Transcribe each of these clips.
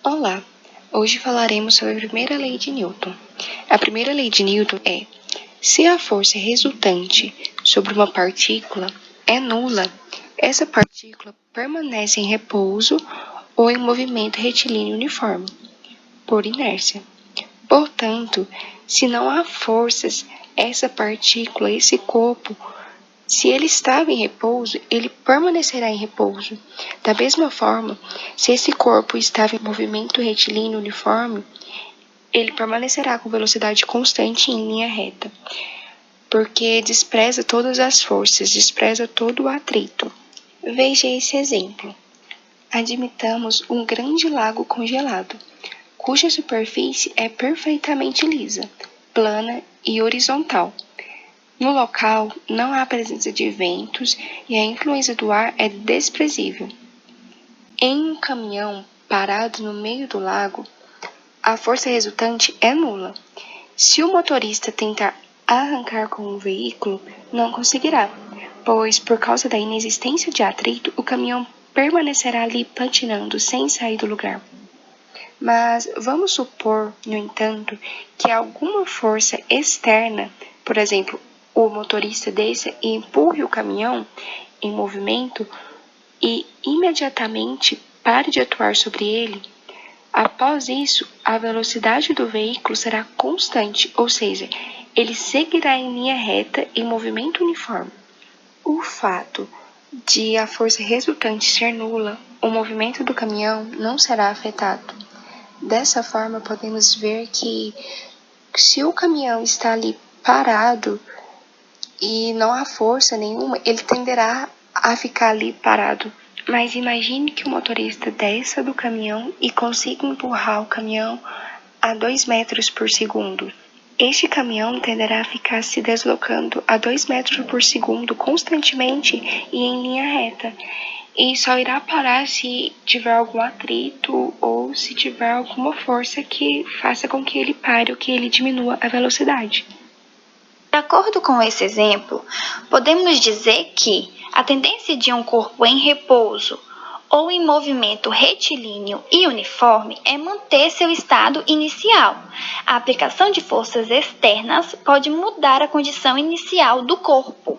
Olá! Hoje falaremos sobre a primeira lei de Newton. A primeira lei de Newton é: se a força resultante sobre uma partícula é nula, essa partícula permanece em repouso ou em movimento retilíneo uniforme, por inércia. Portanto, se não há forças, essa partícula, esse corpo, se ele estava em repouso, ele permanecerá em repouso. Da mesma forma, se esse corpo estava em movimento retilíneo uniforme, ele permanecerá com velocidade constante em linha reta, porque despreza todas as forças, despreza todo o atrito. Veja esse exemplo. Admitamos um grande lago congelado, cuja superfície é perfeitamente lisa, plana e horizontal. No local, não há presença de ventos e a influência do ar é desprezível. Em um caminhão parado no meio do lago, a força resultante é nula. Se o motorista tentar arrancar com o veículo, não conseguirá, pois, por causa da inexistência de atrito, o caminhão permanecerá ali patinando sem sair do lugar. Mas vamos supor, no entanto, que alguma força externa, por exemplo, o motorista desça e empurre o caminhão em movimento e imediatamente pare de atuar sobre ele. Após isso, a velocidade do veículo será constante, ou seja, ele seguirá em linha reta em movimento uniforme. O fato de a força resultante ser nula, o movimento do caminhão não será afetado. Dessa forma, podemos ver que se o caminhão está ali parado e não há força nenhuma, ele tenderá a ficar ali parado. Mas imagine que o motorista desça do caminhão e consiga empurrar o caminhão a 2 metros por segundo. Este caminhão tenderá a ficar se deslocando a 2 metros por segundo constantemente e em linha reta. E só irá parar se tiver algum atrito ou se tiver alguma força que faça com que ele pare ou que ele diminua a velocidade. De acordo com esse exemplo, podemos dizer que a tendência de um corpo em repouso ou em movimento retilíneo e uniforme é manter seu estado inicial. A aplicação de forças externas pode mudar a condição inicial do corpo.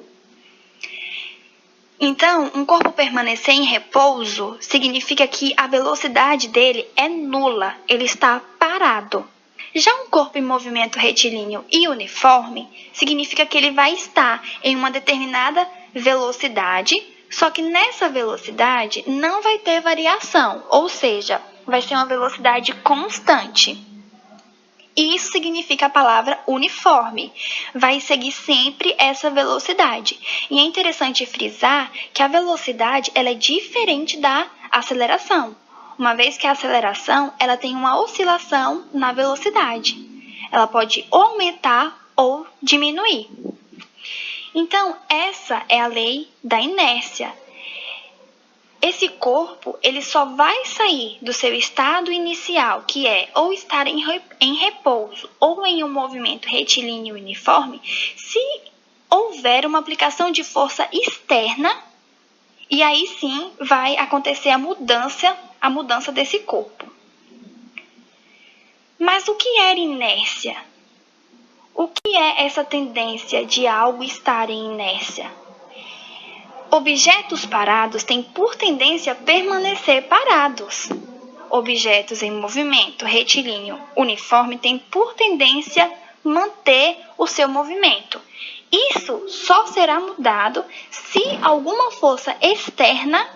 Então, um corpo permanecer em repouso significa que a velocidade dele é nula, ele está parado. Já um corpo em movimento retilíneo e uniforme significa que ele vai estar em uma determinada velocidade, só que nessa velocidade não vai ter variação, ou seja, vai ser uma velocidade constante. E isso significa a palavra uniforme, vai seguir sempre essa velocidade. E é interessante frisar que a velocidade ela é diferente da aceleração, uma vez que a aceleração ela tem uma oscilação na velocidade. Ela pode aumentar ou diminuir. Então, essa é a lei da inércia. Esse corpo ele só vai sair do seu estado inicial, que é ou estar em repouso ou em um movimento retilíneo uniforme, se houver uma aplicação de força externa, e aí sim vai acontecer a mudança desse corpo. Mas o que é inércia? O que é essa tendência de algo estar em inércia? Objetos parados têm por tendência a permanecer parados. Objetos em movimento retilíneo uniforme têm por tendência manter o seu movimento. Isso só será mudado se alguma força externa,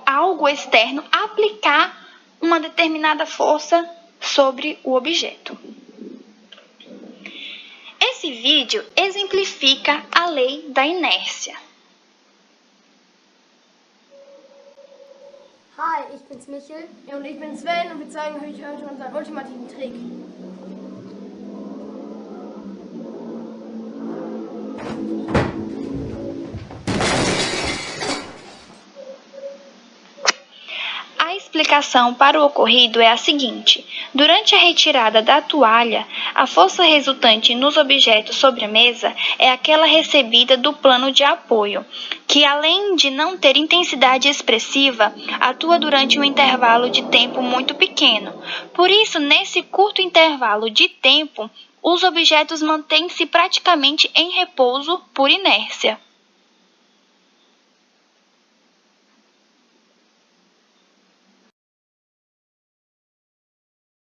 algo externo, aplicar uma determinada força sobre o objeto. Esse vídeo exemplifica a lei da inércia. Hi, ich bin's Michel und ich bin Sven und wir zeigen euch heute unseren ultimativen Trick. A explicação para o ocorrido é a seguinte: durante a retirada da toalha, a força resultante nos objetos sobre a mesa é aquela recebida do plano de apoio, que além de não ter intensidade expressiva, atua durante um intervalo de tempo muito pequeno. Por isso, nesse curto intervalo de tempo, os objetos mantêm-se praticamente em repouso por inércia.